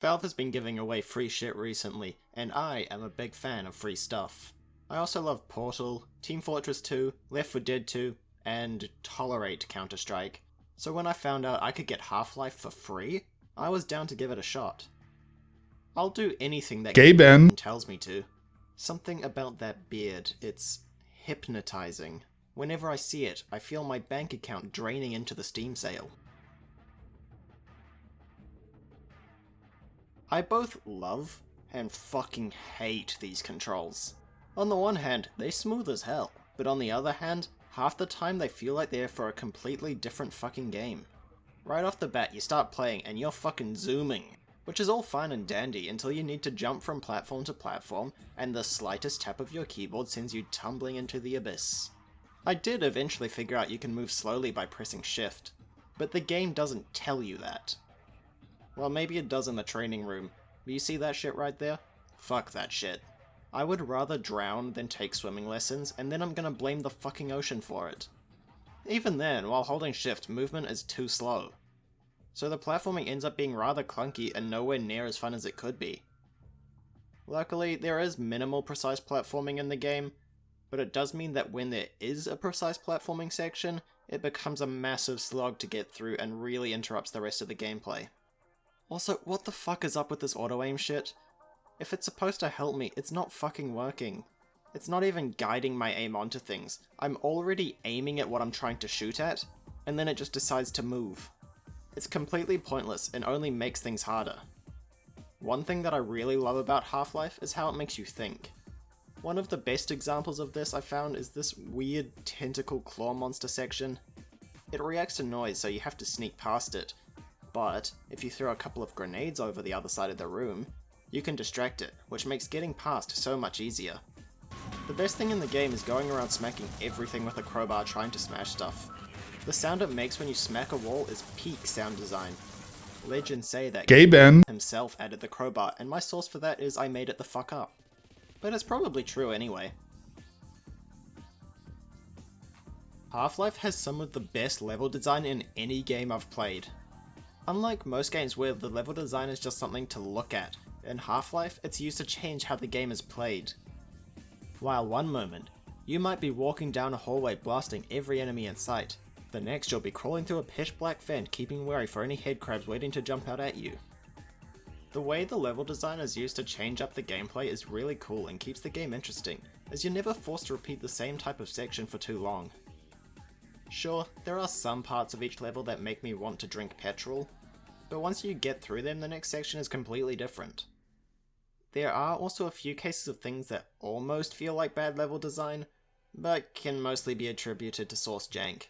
Valve has been giving away free shit recently, and I am a big fan of free stuff. I also love Portal, Team Fortress 2, Left 4 Dead 2, and tolerate Counter-Strike. So when I found out I could get Half-Life for free, I was down to give it a shot. I'll do anything that game tells me to. Something about that beard, it's hypnotizing. Whenever I see it, I feel my bank account draining into the Steam sale. I both love and fucking hate these controls. On the one hand, they're smooth as hell, but on the other hand, half the time they feel like they're for a completely different fucking game. Right off the bat, you start playing and you're fucking zooming, which is all fine and dandy until you need to jump from platform to platform and the slightest tap of your keyboard sends you tumbling into the abyss. I did eventually figure out you can move slowly by pressing shift, but the game doesn't tell you that. Well, maybe it does in the training room, but you see that shit right there? Fuck that shit. I would rather drown than take swimming lessons, and then I'm gonna blame the fucking ocean for it. Even then, while holding shift, movement is too slow. So the platforming ends up being rather clunky and nowhere near as fun as it could be. Luckily, there is minimal precise platforming in the game, but it does mean that when there is a precise platforming section, it becomes a massive slog to get through and really interrupts the rest of the gameplay. Also, what the fuck is up with this auto-aim shit? If it's supposed to help me, it's not fucking working. It's not even guiding my aim onto things. I'm already aiming at what I'm trying to shoot at, and then it just decides to move. It's completely pointless and only makes things harder. One thing that I really love about Half-Life is how it makes you think. One of the best examples of this I found is this weird tentacle claw monster section. It reacts to noise, so you have to sneak past it. But if you throw a couple of grenades over the other side of the room, you can distract it, which makes getting past so much easier. The best thing in the game is going around smacking everything with a crowbar trying to smash stuff. The sound it makes when you smack a wall is peak sound design. Legends say that Ben himself added the crowbar, and my source for that is I made it the fuck up. But it's probably true anyway. Half-Life has some of the best level design in any game I've played. Unlike most games where the level design is just something to look at, in Half-Life it's used to change how the game is played. While one moment, you might be walking down a hallway blasting every enemy in sight, the next you'll be crawling through a pitch black vent keeping wary for any headcrabs waiting to jump out at you. The way the level design is used to change up the gameplay is really cool and keeps the game interesting, as you're never forced to repeat the same type of section for too long. Sure, there are some parts of each level that make me want to drink petrol, but once you get through them, the next section is completely different. There are also a few cases of things that almost feel like bad level design, but can mostly be attributed to source jank.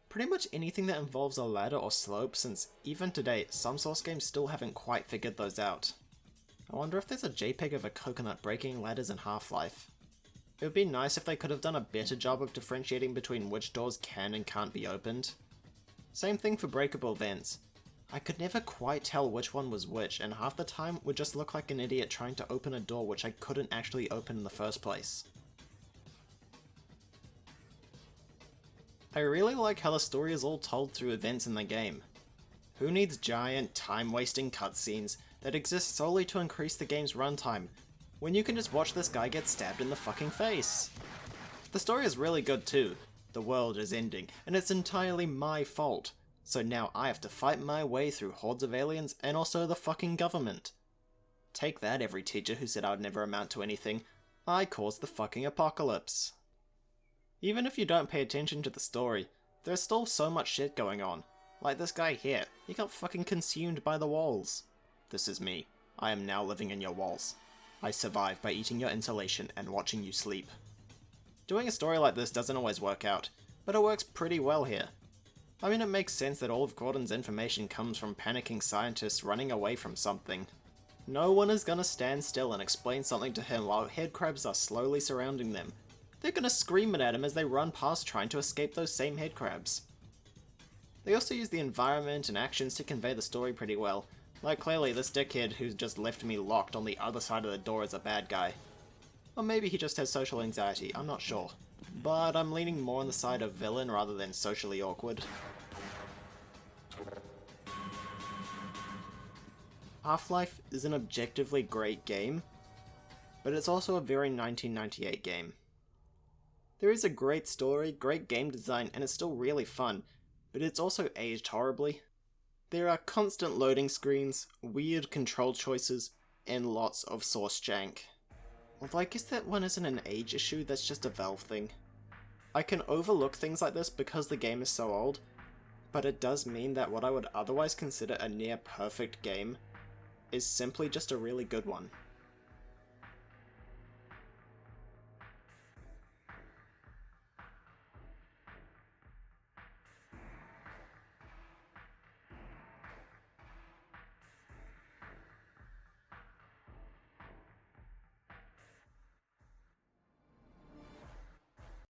Pretty much anything that involves a ladder or slope, since even today, some source games still haven't quite figured those out. I wonder if there's a JPEG of a coconut breaking ladders in Half-Life. It would be nice if they could have done a better job of differentiating between which doors can and can't be opened. Same thing for breakable vents. I could never quite tell which one was which, and half the time would just look like an idiot trying to open a door which I couldn't actually open in the first place. I really like how the story is all told through events in the game. Who needs giant, time-wasting cutscenes that exist solely to increase the game's runtime, when you can just watch this guy get stabbed in the fucking face? The story is really good too. The world is ending, and it's entirely my fault. So now I have to fight my way through hordes of aliens and also the fucking government. Take that, every teacher who said I would never amount to anything. I caused the fucking apocalypse. Even if you don't pay attention to the story, there's still so much shit going on. Like this guy here, he got fucking consumed by the walls. This is me. I am now living in your walls. I survive by eating your insulation and watching you sleep. Doing a story like this doesn't always work out, but it works pretty well here. I mean, it makes sense that all of Gordon's information comes from panicking scientists running away from something. No one is gonna stand still and explain something to him while headcrabs are slowly surrounding them. They're gonna scream it at him as they run past trying to escape those same headcrabs. They also use the environment and actions to convey the story pretty well. Like clearly this dickhead who's just left me locked on the other side of the door is a bad guy. Or maybe he just has social anxiety, I'm not sure. But I'm leaning more on the side of villain rather than socially awkward. Half-Life is an objectively great game, but it's also a very 1998 game. There is a great story, great game design, and it's still really fun, but it's also aged horribly. There are constant loading screens, weird control choices, and lots of source jank. Although I guess that one isn't an age issue, that's just a Valve thing. I can overlook things like this because the game is so old, but it does mean that what I would otherwise consider a near perfect game is simply just a really good one.